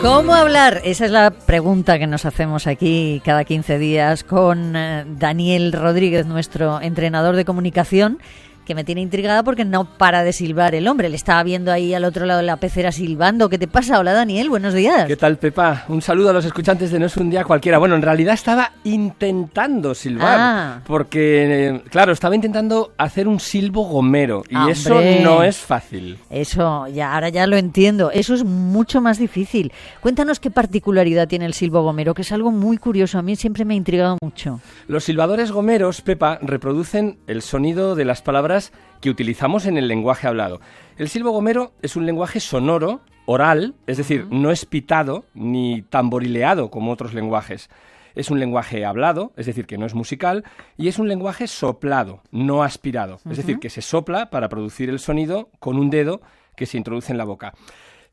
¿Cómo hablar? Esa es la pregunta que nos hacemos aquí cada 15 días con Daniel Rodríguez, nuestro entrenador de comunicación, que me tiene intrigada porque no para de silbar el hombre. Le estaba viendo ahí al otro lado de la pecera silbando. ¿Qué te pasa? Hola, Daniel, buenos días. ¿Qué tal, Pepa? Un saludo a los escuchantes de No es un día cualquiera. Bueno, en realidad estaba intentando silbar, porque, claro, estaba intentando hacer un silbo gomero, y eso no es fácil. Eso, ahora ya lo entiendo. Eso es mucho más difícil. Cuéntanos qué particularidad tiene el silbo gomero, que es algo muy curioso. A mí siempre me ha intrigado mucho. Los silbadores gomeros, Pepa, reproducen el sonido de las palabras que utilizamos en el lenguaje hablado. El silbo gomero es un lenguaje sonoro, oral, es decir, no es pitado ni tamborileado como otros lenguajes. Es un lenguaje hablado, es decir, que no es musical, y es un lenguaje soplado, no aspirado. Es decir, que se sopla para producir el sonido con un dedo que se introduce en la boca.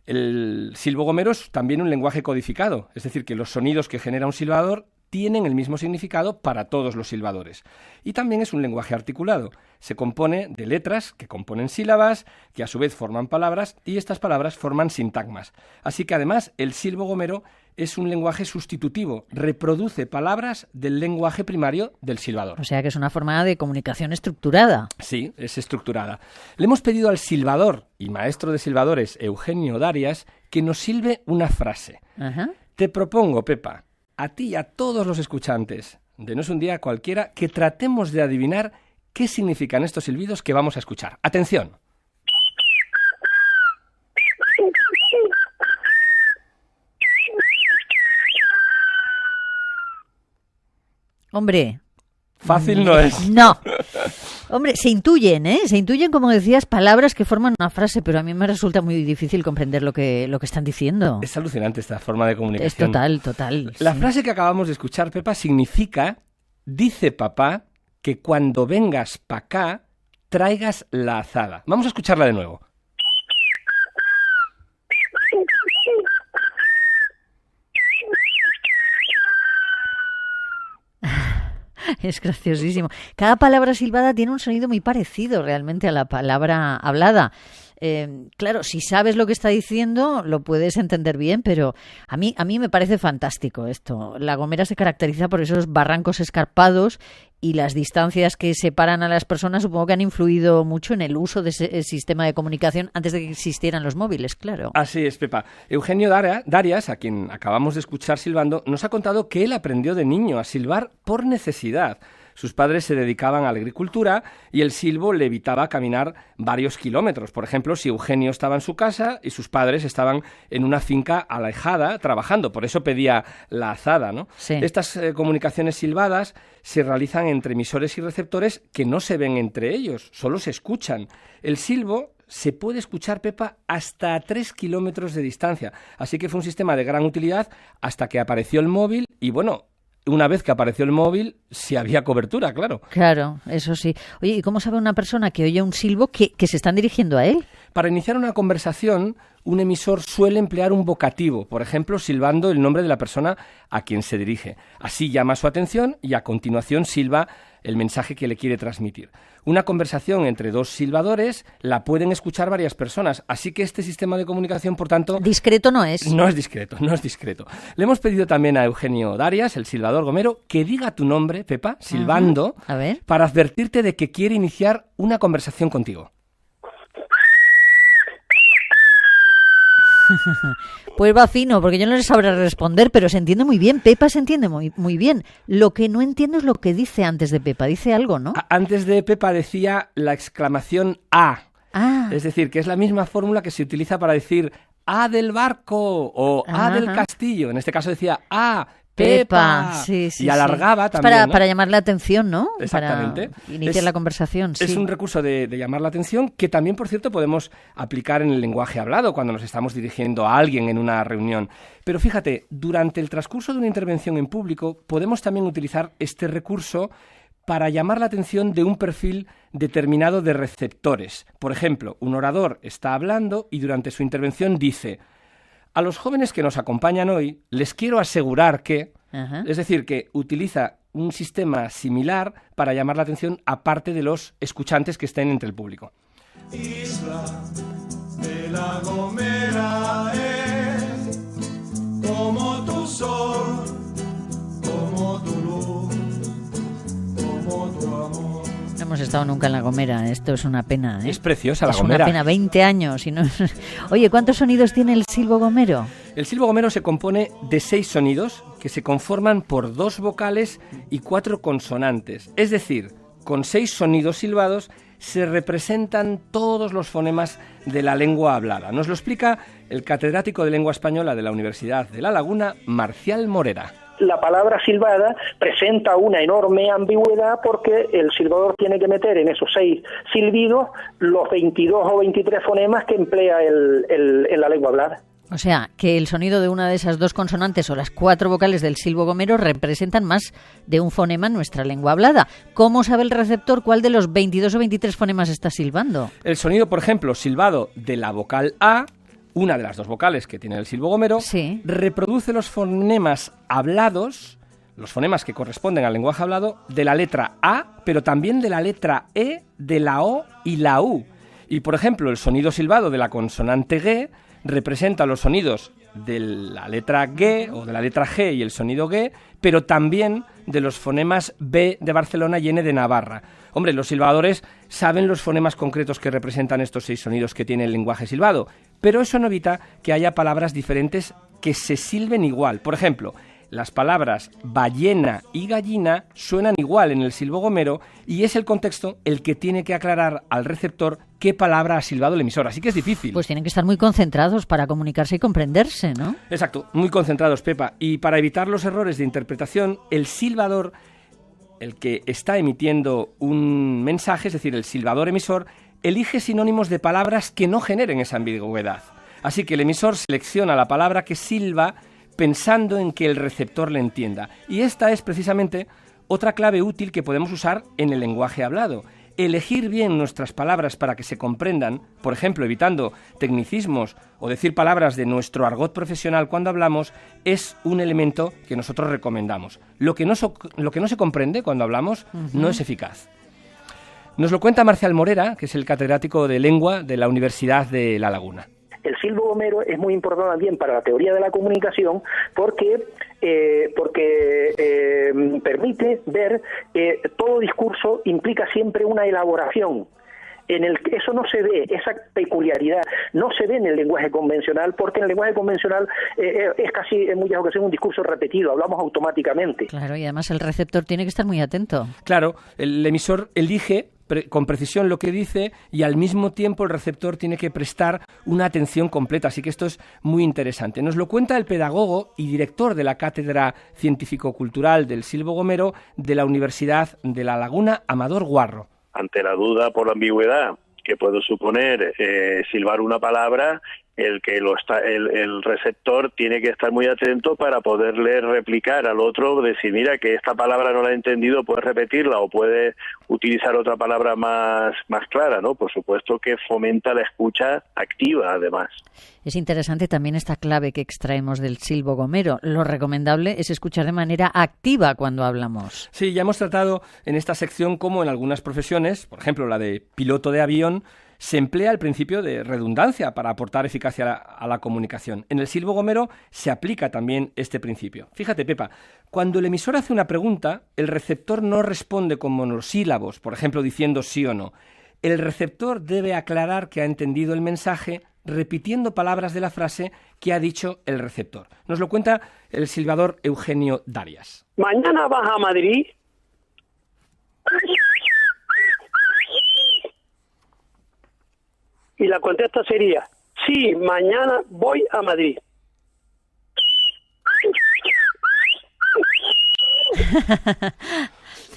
El silbo gomero es también un lenguaje codificado, es decir, que los sonidos que genera un silbador tienen el mismo significado para todos los silbadores. Y también es un lenguaje articulado. Se compone de letras que componen sílabas, que a su vez forman palabras, y estas palabras forman sintagmas. Así que además el silbo gomero es un lenguaje sustitutivo, reproduce palabras del lenguaje primario del silbador. O sea que es una forma de comunicación estructurada. Sí, es estructurada. Le hemos pedido al silbador y maestro de silbadores, Eugenio Darias, que nos silbe una frase. Te propongo, Pepa, a ti y a todos los escuchantes de No es un día cualquiera, que tratemos de adivinar qué significan estos silbidos que vamos a escuchar. ¡Atención! Hombre. Fácil no es. No. Hombre, se intuyen, Se intuyen, como decías, palabras que forman una frase, pero a mí me resulta muy difícil comprender lo que están diciendo. Es alucinante esta forma de comunicación. Es total. La frase que acabamos de escuchar, Pepa, significa: dice papá que cuando vengas pa' acá, traigas la azada. Vamos a escucharla de nuevo. Es graciosísimo. Cada palabra silbada tiene un sonido muy parecido realmente a la palabra hablada. Claro, si sabes lo que está diciendo, lo puedes entender bien, pero a mí me parece fantástico esto. La Gomera se caracteriza por esos barrancos escarpados y las distancias que separan a las personas. Supongo que han influido mucho en el uso de ese sistema de comunicación antes de que existieran los móviles, claro. Así es, Pepa. Eugenio Darias, a quien acabamos de escuchar silbando, nos ha contado que él aprendió de niño a silbar por necesidad. Sus padres se dedicaban a la agricultura y el silbo le evitaba caminar varios kilómetros. Por ejemplo, si Eugenio estaba en su casa y sus padres estaban en una finca alejada trabajando, por eso pedía la azada, ¿no? Sí. Estas comunicaciones silbadas se realizan entre emisores y receptores que no se ven entre ellos, solo se escuchan. El silbo se puede escuchar, Pepa, hasta a 3 kilómetros de distancia. Así que fue un sistema de gran utilidad hasta que apareció el móvil y, bueno, una vez que apareció el móvil, sí había cobertura, claro. Claro, eso sí. Oye, ¿y cómo sabe una persona que oye un silbo que se están dirigiendo a él? Para iniciar una conversación, un emisor suele emplear un vocativo, por ejemplo, silbando el nombre de la persona a quien se dirige. Así llama su atención y a continuación silba el mensaje que le quiere transmitir. Una conversación entre dos silbadores la pueden escuchar varias personas, así que este sistema de comunicación, por tanto... Discreto no es. No es discreto. Le hemos pedido también a Eugenio Darias, el silbador gomero, que diga tu nombre, Pepa, silbando, A ver. para advertirte de que quiere iniciar una conversación contigo. Pues va fino, porque yo no le sabré responder, pero se entiende muy bien. Pepa se entiende muy bien. Lo que no entiendo es lo que dice antes de Pepa. Dice algo, ¿no? Antes de Pepa decía la exclamación ¡A! Ah. Es decir, que es la misma fórmula que se utiliza para decir ¡A del barco! O ¡A del castillo! En este caso decía ¡A! Pepa. Sí, y alargaba también, ¿no? Para llamar la atención, ¿no? Exactamente. Para iniciar la conversación, sí. Es un recurso de llamar la atención que también, por cierto, podemos aplicar en el lenguaje hablado cuando nos estamos dirigiendo a alguien en una reunión. Pero fíjate, durante el transcurso de una intervención en público podemos también utilizar este recurso para llamar la atención de un perfil determinado de receptores. Por ejemplo, un orador está hablando y durante su intervención dice: a los jóvenes que nos acompañan hoy les quiero asegurar que... Es decir, que utiliza un sistema similar para llamar la atención aparte de los escuchantes que estén entre el público. Isla de la Gomera es hemos estado nunca en La Gomera. Esto es una pena, ¿eh? Es preciosa La Es Gomera. una pena, 20 años. Y no... Oye, ¿cuántos sonidos tiene el silbo gomero? El silbo gomero se compone de 6 sonidos que se conforman por 2 vocales y 4 consonantes. Es decir, con 6 sonidos silbados se representan todos los fonemas de la lengua hablada. Nos lo explica el catedrático de Lengua Española de la Universidad de La Laguna, Marcial Morera. La palabra silbada presenta una enorme ambigüedad porque el silbador tiene que meter en esos 6 silbidos los 22 o 23 fonemas que emplea en la lengua hablada. O sea, que el sonido de una de esas 2 consonantes o las 4 vocales del silbo gomero representan más de un fonema en nuestra lengua hablada. ¿Cómo sabe el receptor cuál de los 22 o 23 fonemas está silbando? El sonido, por ejemplo, silbado de la vocal A, una de las 2 vocales que tiene el silbo gomero, sí, reproduce los fonemas hablados, los fonemas que corresponden al lenguaje hablado, de la letra A, pero también de la letra E, de la O y la U. Y, por ejemplo, el sonido silbado de la consonante G representa los sonidos de la letra G o de la letra G y el sonido G, pero también de los fonemas B de Barcelona y N de Navarra. Hombre, los silbadores saben los fonemas concretos que representan estos 6 sonidos que tiene el lenguaje silbado, pero eso no evita que haya palabras diferentes que se silben igual. Por ejemplo, las palabras ballena y gallina suenan igual en el silbo gomero y es el contexto el que tiene que aclarar al receptor qué palabra ha silbado el emisor. Así que es difícil. Pues tienen que estar muy concentrados para comunicarse y comprenderse, ¿no? Exacto, muy concentrados, Pepa. Y para evitar los errores de interpretación, el silbador, el que está emitiendo un mensaje, es decir, el silbador emisor, elige sinónimos de palabras que no generen esa ambigüedad. Así que el emisor selecciona la palabra que silba pensando en que el receptor le entienda. Y esta es precisamente otra clave útil que podemos usar en el lenguaje hablado. Elegir bien nuestras palabras para que se comprendan, por ejemplo, evitando tecnicismos o decir palabras de nuestro argot profesional cuando hablamos, es un elemento que nosotros recomendamos. Lo que no se comprende cuando hablamos no es eficaz. Nos lo cuenta Marcial Morera, que es el catedrático de Lengua de la Universidad de La Laguna. El silbo gomero es muy importante también para la teoría de la comunicación porque permite ver que todo discurso implica siempre una elaboración. Eso no se ve, esa peculiaridad no se ve en el lenguaje convencional, porque en el lenguaje convencional es casi en muchas ocasiones un discurso repetido, hablamos automáticamente. Claro, y además el receptor tiene que estar muy atento. Claro, el emisor elige con precisión lo que dice y al mismo tiempo el receptor tiene que prestar una atención completa, así que esto es muy interesante. Nos lo cuenta el pedagogo y director de la Cátedra Científico-Cultural del silbo gomero de la Universidad de La Laguna, Amador Guarro. Ante la duda por la ambigüedad que puede suponer silbar una palabra, el receptor tiene que estar muy atento para poderle replicar al otro, decir, mira, que esta palabra no la he entendido, puedes repetirla o puedes utilizar otra palabra más clara, ¿no? Por supuesto que fomenta la escucha activa, además. Es interesante también esta clave que extraemos del silbo gomero. Lo recomendable es escuchar de manera activa cuando hablamos. Sí, ya hemos tratado en esta sección cómo en algunas profesiones, por ejemplo la de piloto de avión, se emplea el principio de redundancia para aportar eficacia a la comunicación. En el silbo gomero se aplica también este principio. Fíjate, Pepa, cuando el emisor hace una pregunta, el receptor no responde con monosílabos, por ejemplo, diciendo sí o no. El receptor debe aclarar que ha entendido el mensaje repitiendo palabras de la frase que ha dicho el receptor. Nos lo cuenta el silbador Eugenio Darias. ¿Mañana vas a Madrid? Y la contesta sería, sí, mañana voy a Madrid.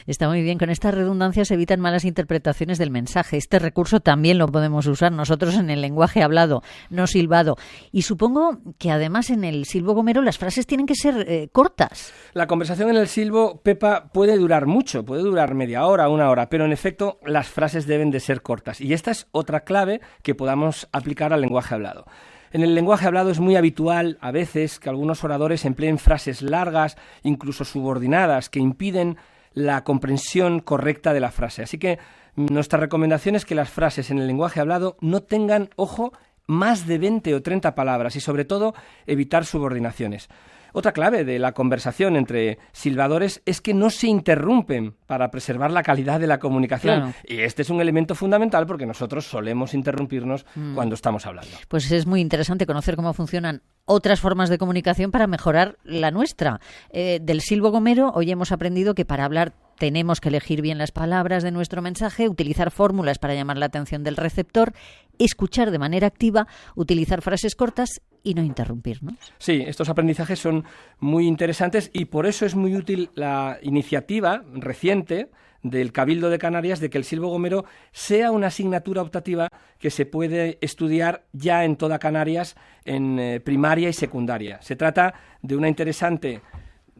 Está muy bien. Con estas redundancias se evitan malas interpretaciones del mensaje. Este recurso también lo podemos usar nosotros en el lenguaje hablado, no silbado. Y supongo que además en el silbo gomero las frases tienen que ser cortas. La conversación en el silbo, Pepa, puede durar mucho, puede durar media hora, 1 hora, pero en efecto las frases deben de ser cortas. Y esta es otra clave que podamos aplicar al lenguaje hablado. En el lenguaje hablado es muy habitual a veces que algunos oradores empleen frases largas, incluso subordinadas, que impiden la comprensión correcta de la frase. Así que nuestra recomendación es que las frases en el lenguaje hablado no tengan, ojo, más de 20 o 30 palabras y sobre todo evitar subordinaciones. Otra clave de la conversación entre silbadores es que no se interrumpen para preservar la calidad de la comunicación. Claro. Y este es un elemento fundamental porque nosotros solemos interrumpirnos cuando estamos hablando. Pues es muy interesante conocer cómo funcionan otras formas de comunicación para mejorar la nuestra. Del silbo gomero hoy hemos aprendido que para hablar tenemos que elegir bien las palabras de nuestro mensaje, utilizar fórmulas para llamar la atención del receptor, escuchar de manera activa, utilizar frases cortas y no interrumpirnos. Sí, estos aprendizajes son muy interesantes y por eso es muy útil la iniciativa reciente del Cabildo de Canarias de que el silbo gomero sea una asignatura optativa que se puede estudiar ya en toda Canarias en primaria y secundaria. Se trata de una interesante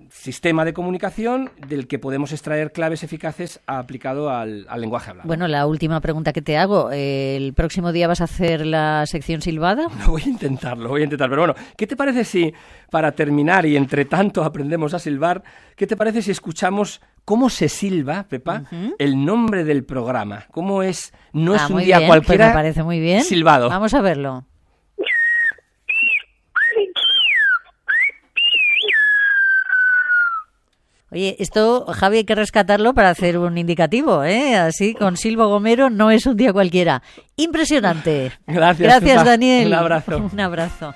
sistema de comunicación del que podemos extraer claves eficaces aplicado al lenguaje hablado. Bueno, la última pregunta que te hago, ¿el próximo día vas a hacer la sección silbada? Voy a intentar, pero bueno, ¿qué te parece si, para terminar y entre tanto aprendemos a silbar, qué te parece si escuchamos cómo se silba, Pepa, el nombre del programa? ¿Cómo es? No es un muy día bien, cualquiera, pues me parece muy bien. Silbado. Vamos a verlo. Oye, esto, Javi, hay que rescatarlo para hacer un indicativo, ¿eh? Así, con silbo gomero no es un día cualquiera. Impresionante. Gracias, Gracias, Pepa. Daniel. Un abrazo. Un abrazo.